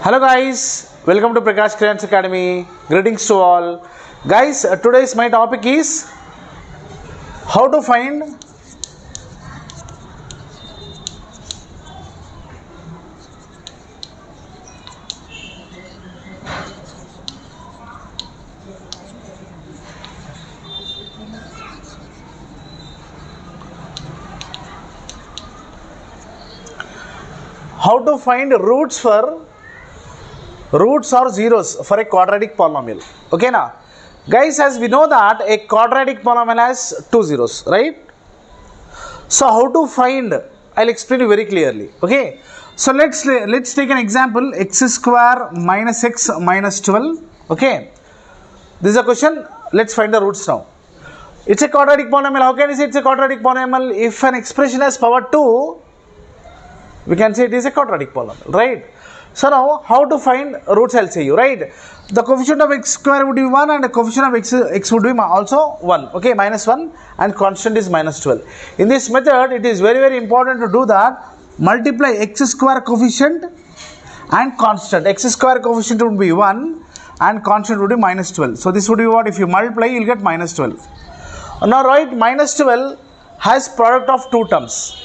Hello guys, welcome to Prakash Creance Academy. Greetings to all. Guys, today's my topic is how to find roots or zeros for a quadratic polynomial. Okay now, guys, as we know that a quadratic polynomial has two zeros, right? So how to find, I'll explain you very clearly. Okay, so let's take an example, x square minus x minus 12. Okay, this is a question. Let's find the roots now. It's a quadratic polynomial. How can we say it's a quadratic polynomial? If an expression has power 2, we can say it is a quadratic polynomial, right? So now how to find roots, I'll say you, right? The coefficient of x square would be 1 and the coefficient of x would be also 1, okay, minus 1, and constant is minus 12. In this method, it is very important to do that. Multiply x square coefficient and constant. X square coefficient would be 1 and constant would be minus 12. So this would be what? If you multiply, you'll get minus 12. Now write minus 12 has product of two terms.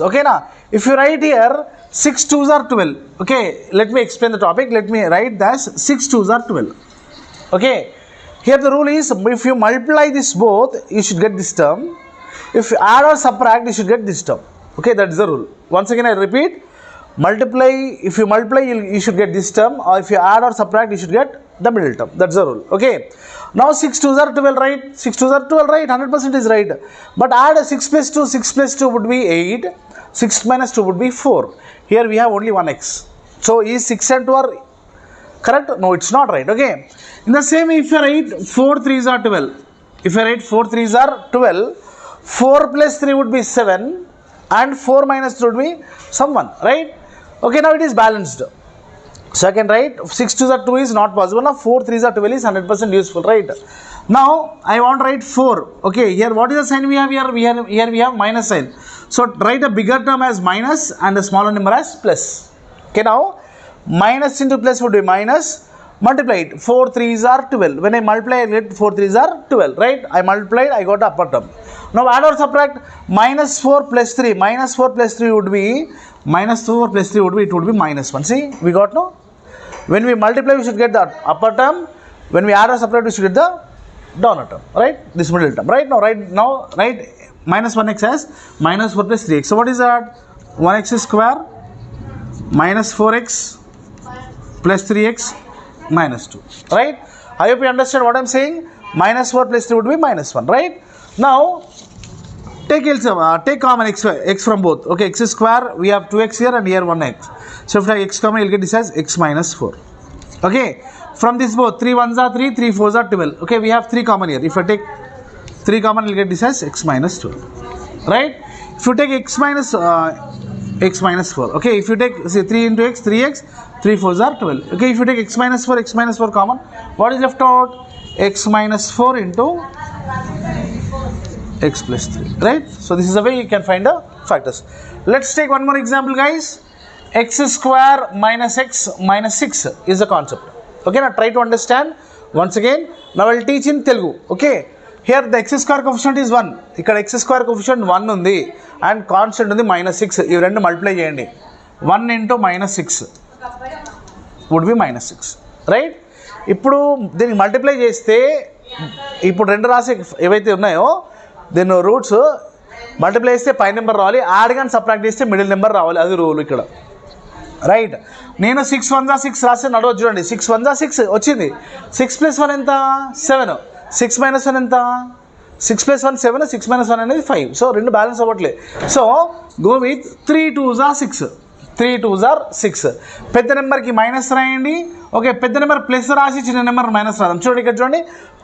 Okay now, if you write here 6 2s are 12. Okay, let me explain the topic. Let me write that 6 2s are 12. Okay, here the rule is if you multiply this both, you should get this term. If you add or subtract, you should get this term. Okay, that is the rule. Once again I repeat, if you multiply, you should get this term, or if you add or subtract, you should get the middle term. That's the rule. Okay, now 6 2s are 12, right? 6 2s are 12, right? 100% is right. But add 6 plus 2, 6 plus 2 would be 8. 6 minus 2 would be 4. Here we have only one x. So is 6 and 2 are correct? No, it's not right. Okay. In the same, if you write 4 3s are 12. If you write 4 3s are 12, 4 plus 3 would be 7 and 4 minus 3 would be some 1, right? Okay, now it is balanced. So I can write 6 2s are 2 is not possible. Now 4 3s are 12 is 100% useful, right? Now I want to write 4. Okay, here what is the sign we have here? Here we have minus sign. So write a bigger term as minus and a smaller number as plus. Okay, now minus into plus would be minus. Multiply it. 4 3s are 12. When I multiply, I get 4 3s are 12, right? I multiplied, I got the upper term. Now add or subtract. Minus 4 plus 3. Minus 4 plus 3 would be minus 4 plus 3 would be, it would be minus 1. See, we got no? When we multiply, we should get the upper term. When we add or subtract, we should get the downer term, right? This middle term, right? Now write minus 1x as minus 4 plus 3x. So what is that? 1x square minus 4x plus 3x minus 2, right? I hope you understand what I'm saying. Minus 4 plus 3 would be minus 1, right? Now take common x from both. Okay, x square, we have 2x here and here 1x. So if I x common, you'll get this as x minus 4. Okay, from this both 3 1s are 3, 3 4s are 12. Okay, we have 3 common here. If I take 3 common, you'll get this as x minus 12, right? If you take x minus 4. Okay, if you take, say, 3 into x, 3x, 3 4s are 12. Okay, if you take x minus 4 common, what is left out? X minus 4 into x plus 3, right? So this is the way you can find the factors. Let's take one more example, guys. X square minus x minus 6 is the concept. Okay, now try to understand once again. Now I will teach in Telugu. Okay, here the x square coefficient is 1. Ikkada x square coefficient 1 undi and constant undi minus 6. Ivi rendu multiply cheyandi. 1 into minus 6 would be minus 6, right? ఇప్పుడు దీనికి multiply చేస్తే ఇప్పుడు రెండు రాసి ఏవైతే ఉన్నాయో దీని roots multiply చేస్తే పై నెంబర్ రావాలి, యాడ్ కానీ సబ్ట్రాక్ట్ చేస్తే మిడిల్ నెంబర్ రావాలి. అది రూల్ ఇక్కడ, రైట్? నేను 6 1s are 6 రాసి నడవచ్చు చూడండి. 6 1s are 6 వచ్చింది. 6 plus 1 ఎంత? 7. 6 minus 1 ఎంత? 6 plus 1 7, 6 minus 1 అనేది 5. సో రెండు బ్యాలెన్స్ అవ్వట్లేదు. So go with 3 2s are 6. 3 2s are 6. పెద్ద నెంబర్కి మైనస్ రాయండి. ఓకే, పెద్ద నెంబర్ ప్లస్ రాసి చిన్న నెంబర్ మైనస్ రాద్దాం. చూడండి ఇక్కడ చూడండి,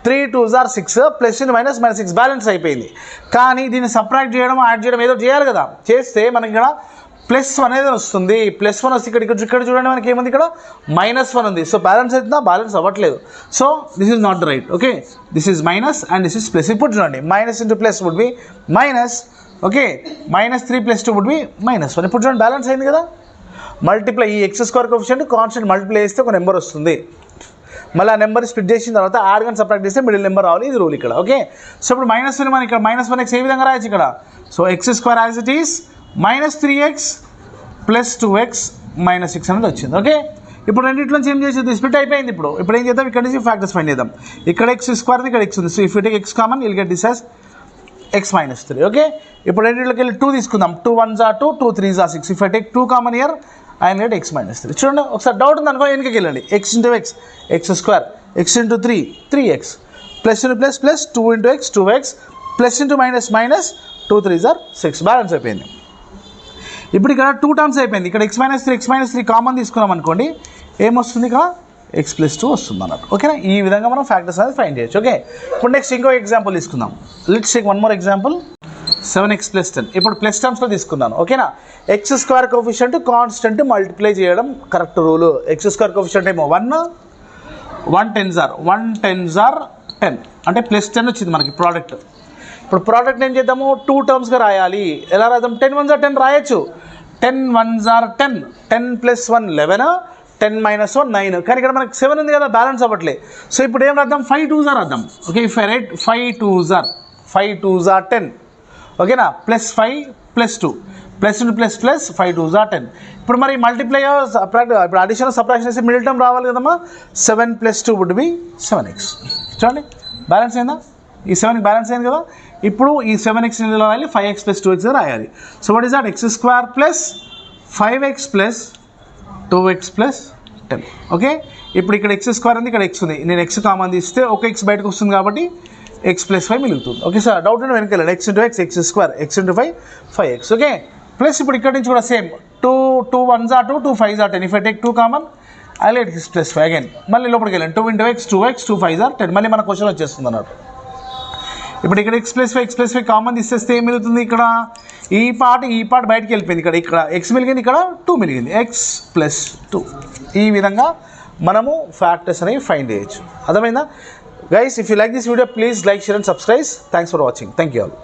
3 2s are 6 plus minus 6 balance అయిపోయింది. కానీ దీన్ని సబ్ట్రాక్ట్ చేయడం, యాడ్ చేయడం ఏదో చేయాలి కదా. చేస్తే మనకి ఇక్కడ +1 అనేది వస్తుంది. +1 వస్తే ఇక్కడ చూడండి మనకి ఏముంది, ఇక్కడ -1 ఉంది. సో బ్యాలెన్స్ అవుతుందా? బ్యాలెన్స్ అవ్వట్లేదు. So this is not right. Okay, this is minus and this is plus. ఇప్పుడు చూడండి, minus into plus would be minus. Okay, -3 + 2 would be -1. ఇప్పుడు చూడండి బ్యాలెన్స్ అయింది కదా. మల్టిప్లై ఈ x square coefficient constant multiply చేస్తే ఒక నెంబర్ వస్తుంది. మళ్ళీ ఆ నెంబర్ స్ప్లిట్ చేసిన తర్వాత యాడ్ కానీ సబ్ట్రాక్ట్ చేస్తే మిడిల్ నెంబర్ రావాలి. ఇది రూల్ ఇక్కడ. ఓకే, సో ఇప్పుడు -1 మనం ఇక్కడ -1x ఏ విధంగా రాయొచ్చు ఇక్కడ. So X square as it is -3x + 2x - 6 అనేది వచ్చింది. ఓకే, ఇప్పుడు రెండింటి నుంచి ఏం చేసేది స్ప్లిట్ అయిపోయింది. ఇప్పుడు ఏం చేద్దాం, ఇక్కడ నుంచి ఫ్యాక్టర్స్ ఫైండ్ చేద్దాం. ఇక్కడ x స్క్వేర్ ఇక్కడ x ఉంది. So if you take x common will get this as x - 3. Okay, ఇప్పుడు రెండింటిలోకి వెళ్ళి 2 తీసుకుందాం. 2 1s are 2, 2 3s are 6. If I take 2 common year I get x - 3. చూడండి, ఒకసారి డౌట్ ఉంది అనుకో వెనకకి వెళ్ళండి. x × x x square, x × 3 3x, plus plus plus 2 × x 2x, plus × minus 2 3s are 6. Balance అయిపోయింది. ఇప్పుడు ఇక్కడ 2 టర్మ్స్ అయిపోయింది. ఇక్కడ x - 3 కామన్ తీసుకున్నాం అనుకోండి, ఏమొస్తుంది ఇక్కడ x + 2 వస్తుంది అన్నట్టు. ఓకేనా, ఈ విధంగా మనం ఫ్యాక్టర్స్ అనేది ఫైండ్ చేయొచ్చు. ఓకే, ఇప్పుడు నెక్స్ట్ ఇంకో ఎగ్జాంపుల్ తీసుకుందాం. Let's take one more example. 7x + 10. ఇప్పుడు ప్లస్ టర్మ్స్లో తీసుకున్నాను. ఓకేనా, x square coefficient constant multiply చేయడం correct rule. X square coefficient ఏమో 1 10s are 10 అంటే +10 వచ్చింది మనకి ప్రోడక్ట్. ఇప్పుడు ప్రోడక్ట్ ఏం చేద్దాము, 2 టర్మ్స్గా రాయాలి. ఎలా రాద్దాం, 10 1s are 10 రాయొచ్చు. 10 1s are 10, 10 + 1 11, 10 - 1 9. కానీ ఇక్కడ మనకి 7 ఉంది కదా, బ్యాలెన్స్ అవ్వట్లే. సో ఇప్పుడు ఏం రాద్దాం, 5 2s are రాద్దాం. Okay, if I right 5 2s are 10. ఓకేనా, +5 + 2 plus plus plus 5 2s are 10. ఇప్పుడు మరి మల్టిప్లై ఇప్పుడు అడిషన్ సబ్ట్రాక్షన్ చేసి మిడిల్ టర్మ్ రావాలి కదమ్మా. 7 + 2 వుడ్ బి 7x. చూడండి, బ్యాలెన్స్ అయిందా, ఈ 7కి బ్యాలెన్స్ అయింది కదా. ఇప్పుడు ఈ 7x రాయాలి, 5x + 2x రాయాలి. So what is that, x² + 5x + 2x + 10. Okay, ఇప్పుడు ఇక్కడ x² ఉంది, ఇక్కడ x ఉంది. నేను x కామన్ తీస్తే ఒక x బయటకు వస్తుంది కాబట్టి x + 5 మిగులుతుంది. ఓకే సార్, డౌట్ ఉంటే వెనకెళ్ళండి. x × x x², x × 5 5x. Okay, plus ఇప్పుడు ఇక్కడ నుంచి కూడా same 2 1s are 2, 2 5s are 10. If I take 2 common I let x + 5 again. మళ్ళీ లోపలికి వెళ్ళండి. 2 × x 2x, 2 5s are 10. మళ్ళీ మన క్వశ్చన్ వచ్చేస్తుంది అన్నట్టు. ఇప్పుడు ఇక్కడ x + 5 కామన్ తీసేస్తే ఏం మిగులుతుంది, ఇక్కడ ఈ పార్ట్ బయటికి వెళ్ళిపోయింది. ఇక్కడ x మిలిగింది, ఇక్కడ 2 మిలిగింది, x + 2. ఈ విధంగా మనము ఫ్యాక్టర్స్ అనేవి ఫైండ్ చేయొచ్చు. అర్థమైందా guys? If you like this video please like, share and subscribe. Thanks for watching. Thank you all.